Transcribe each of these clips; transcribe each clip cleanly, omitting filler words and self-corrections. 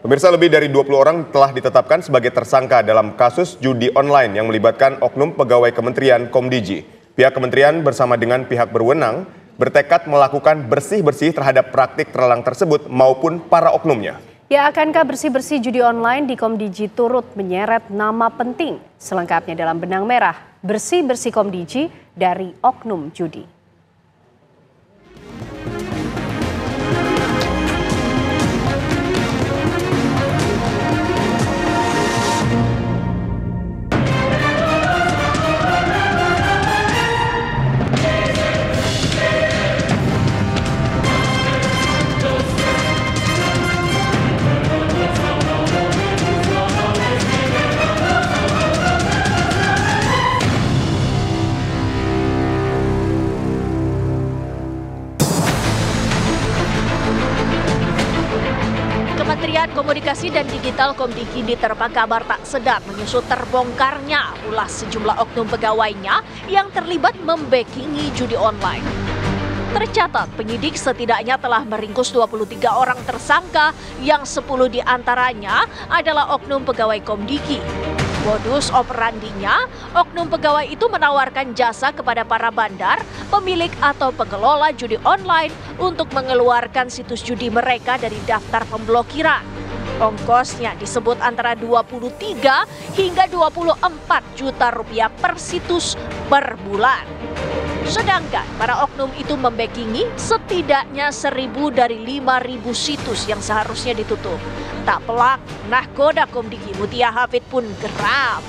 Pemirsa, lebih dari 20 orang telah ditetapkan sebagai tersangka dalam kasus judi online yang melibatkan oknum pegawai Kementerian Komdiji. Pihak kementerian bersama dengan pihak berwenang bertekad melakukan bersih-bersih terhadap praktik terlarang tersebut maupun para oknumnya. Ya, akankah bersih-bersih judi online di Komdiji turut menyeret nama penting? Selengkapnya dalam Benang Merah, bersih-bersih Komdiji dari oknum judi. Kementerian Komunikasi dan Digital Komdigi diterpa kabar tak sedap menyusut terbongkarnya ulah sejumlah oknum pegawainya yang terlibat membackingi judi online. Tercatat penyidik setidaknya telah meringkus 23 orang tersangka yang 10 diantaranya adalah oknum pegawai Komdigi. Modus operandinya, oknum pegawai itu menawarkan jasa kepada para bandar, pemilik atau pengelola judi online untuk mengeluarkan situs judi mereka dari daftar pemblokiran. Ongkosnya disebut antara 23 hingga 24 juta rupiah per situs per bulan. Sedangkan para oknum itu membackingi setidaknya 1.000 dari 5.000 situs yang seharusnya ditutup. Tak pelak, nahkoda Komdigi Mutia Hafid pun geram.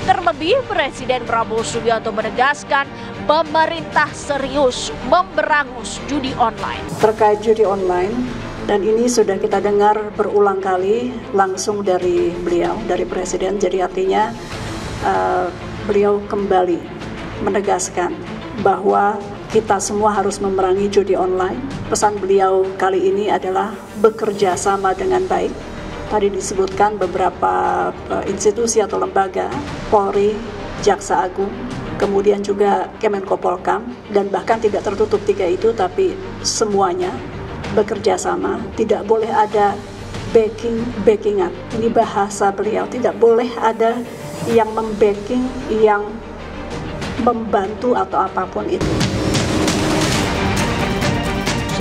Terlebih Presiden Prabowo Subianto menegaskan pemerintah serius memberangus judi online. Terkait judi online, dan ini sudah kita dengar berulang kali langsung dari beliau, dari Presiden. Jadi artinya beliau kembali menegaskan bahwa kita semua harus memerangi judi online. Pesan beliau kali ini adalah bekerja sama dengan baik. Tadi disebutkan beberapa institusi atau lembaga, Polri, Jaksa Agung, kemudian juga Kemenkopolkam, dan bahkan tidak tertutup 3 itu, tapi semuanya bekerja sama. Tidak boleh ada backingan. Ini bahasa beliau, tidak boleh ada yang membacking, yang membantu atau apapun itu.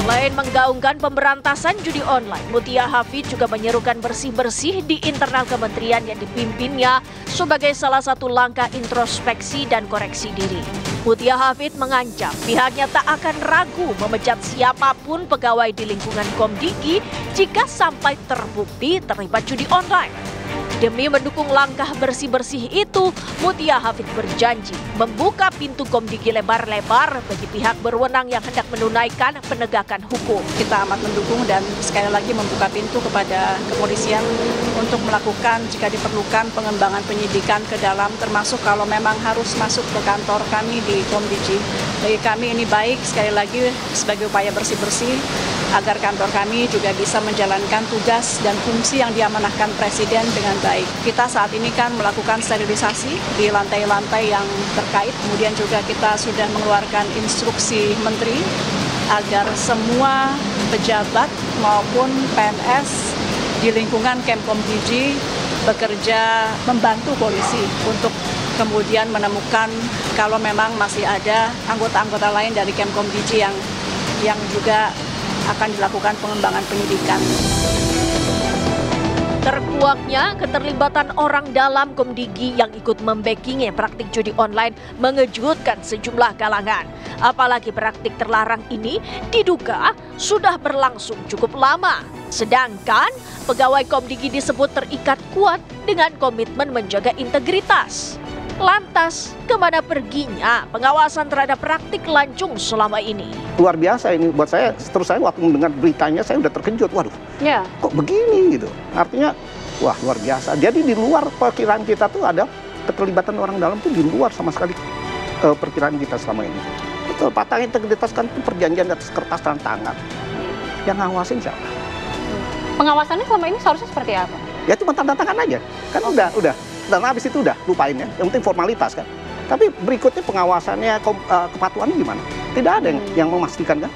Selain menggaungkan pemberantasan judi online, Mutia Hafid juga menyerukan bersih-bersih di internal kementerian yang dipimpinnya sebagai salah satu langkah introspeksi dan koreksi diri. Mutia Hafid mengancam pihaknya tak akan ragu memecat siapapun pegawai di lingkungan Komdigi jika sampai terbukti terlibat judi online. Demi mendukung langkah bersih-bersih itu, Mutia Hafid berjanji membuka pintu Komdigi lebar-lebar bagi pihak berwenang yang hendak menunaikan penegakan hukum. Kita amat mendukung dan sekali lagi membuka pintu kepada kepolisian untuk melakukan jika diperlukan pengembangan penyidikan ke dalam, termasuk kalau memang harus masuk ke kantor kami di Komdigi. Bagi kami ini baik, sekali lagi sebagai upaya bersih-bersih agar kantor kami juga bisa menjalankan tugas dan fungsi yang diamanahkan Presiden dengan baik. Kita saat ini kan melakukan sterilisasi di lantai-lantai yang terkait, kemudian juga kita sudah mengeluarkan instruksi Menteri agar semua pejabat maupun PNS di lingkungan Kemkomdigi bekerja membantu polisi untuk kemudian menemukan kalau memang masih ada anggota-anggota lain dari Kemkomdigi yang juga akan dilakukan pengembangan penyidikan. Terkuaknya keterlibatan orang dalam Komdigi yang ikut membackingi praktik judi online mengejutkan sejumlah kalangan. Apalagi praktik terlarang ini diduga sudah berlangsung cukup lama. Sedangkan pegawai Komdigi disebut terikat kuat dengan komitmen menjaga integritas. Lantas, kemana perginya pengawasan terhadap praktik lancung selama ini? Luar biasa ini buat saya, terus saya waktu mendengar beritanya saya udah terkejut, waduh kok begini gitu. Artinya, wah luar biasa. Jadi di luar perkiraan kita tuh ada keterlibatan orang dalam tuh di luar sama sekali perkiraan kita selama ini. Betul, patah integritas kan itu perjanjian di atas kertas dan tangan. Yang ngawasin siapa? Pengawasannya selama ini seharusnya seperti apa? Ya cuma tanda tangan aja, kan udah. Dan habis itu udah lupain ya, yang penting formalitas kan. Tapi berikutnya pengawasannya, kepatuhannya gimana? Tidak ada yang memastikan kan.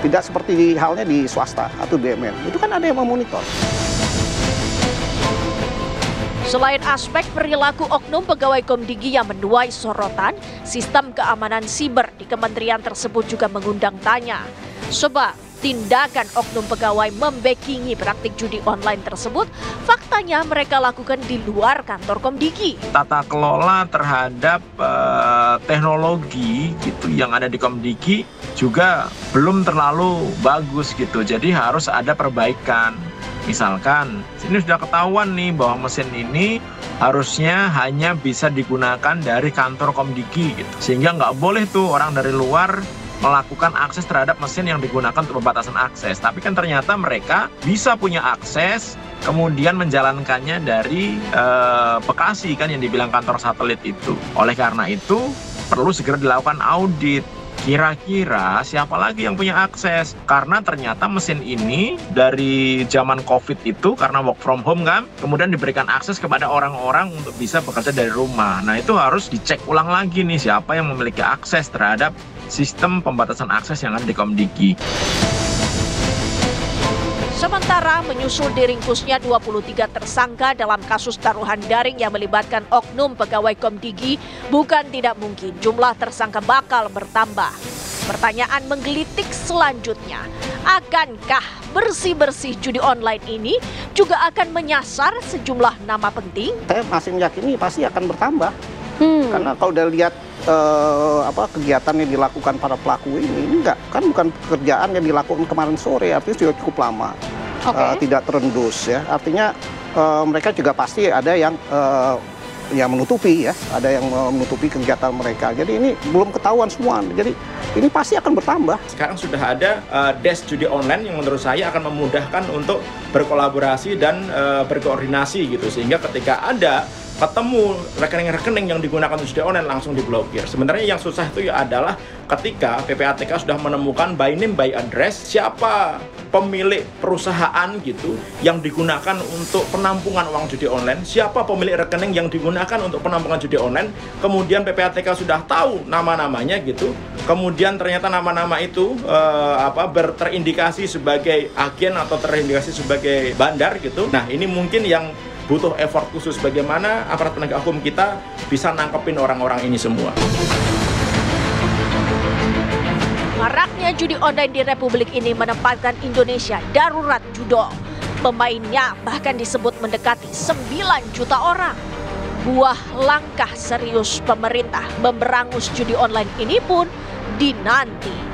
Tidak seperti halnya di swasta atau BUMN, itu kan ada yang memonitor. Selain aspek perilaku oknum pegawai Komdigi yang menuai sorotan, sistem keamanan siber di kementerian tersebut juga mengundang tanya. Sebab tindakan oknum pegawai membackingi praktik judi online tersebut, faktanya mereka lakukan di luar kantor Komdigi. Tata kelola terhadap teknologi gitu yang ada di Komdigi juga belum terlalu bagus gitu. Jadi harus ada perbaikan. Misalkan, ini sudah ketahuan nih bahwa mesin ini harusnya hanya bisa digunakan dari kantor Komdigi gitu. Sehingga nggak boleh tuh orang dari luar melakukan akses terhadap mesin yang digunakan untuk pembatasan akses. Tapi kan ternyata mereka bisa punya akses, kemudian menjalankannya dari Bekasi kan yang dibilang kantor satelit itu. Oleh karena itu, perlu segera dilakukan audit. Kira-kira siapa lagi yang punya akses? Karena ternyata mesin ini dari zaman COVID itu karena work from home kan, kemudian diberikan akses kepada orang-orang untuk bisa bekerja dari rumah. Nah itu harus dicek ulang lagi nih siapa yang memiliki akses terhadap sistem pembatasan akses yang ada di Komdigi. Sementara menyusul diringkusnya 23 tersangka dalam kasus taruhan daring yang melibatkan oknum pegawai Komdigi, bukan tidak mungkin jumlah tersangka bakal bertambah. Pertanyaan menggelitik selanjutnya, akankah bersih-bersih judi online ini juga akan menyasar sejumlah nama penting? Saya masih meyakini pasti akan bertambah. Karena kalau udah lihat kegiatan yang dilakukan para pelaku ini bukan pekerjaan yang dilakukan kemarin sore, artinya sudah cukup lama, tidak terendus ya. Artinya mereka juga pasti ada yang menutupi ya, ada yang menutupi kegiatan mereka. Jadi ini belum ketahuan semua. Jadi ini pasti akan bertambah. Sekarang sudah ada desk judi online yang menurut saya akan memudahkan untuk berkolaborasi dan berkoordinasi gitu, sehingga ketika ada ketemu rekening-rekening yang digunakan untuk judi online langsung diblokir. Sebenarnya yang susah itu ya adalah ketika PPATK sudah menemukan by name by address siapa pemilik perusahaan gitu yang digunakan untuk penampungan uang judi online, siapa pemilik rekening yang digunakan untuk penampungan judi online, kemudian PPATK sudah tahu nama-namanya gitu, kemudian ternyata nama-nama itu terindikasi sebagai agen atau terindikasi sebagai bandar gitu. Nah ini mungkin yang butuh effort khusus bagaimana aparat penegak hukum kita bisa nangkepin orang-orang ini semua. Maraknya judi online di Republik ini menempatkan Indonesia darurat judo. Pemainnya bahkan disebut mendekati 9 juta orang. Buah langkah serius pemerintah memberangus judi online ini pun dinanti.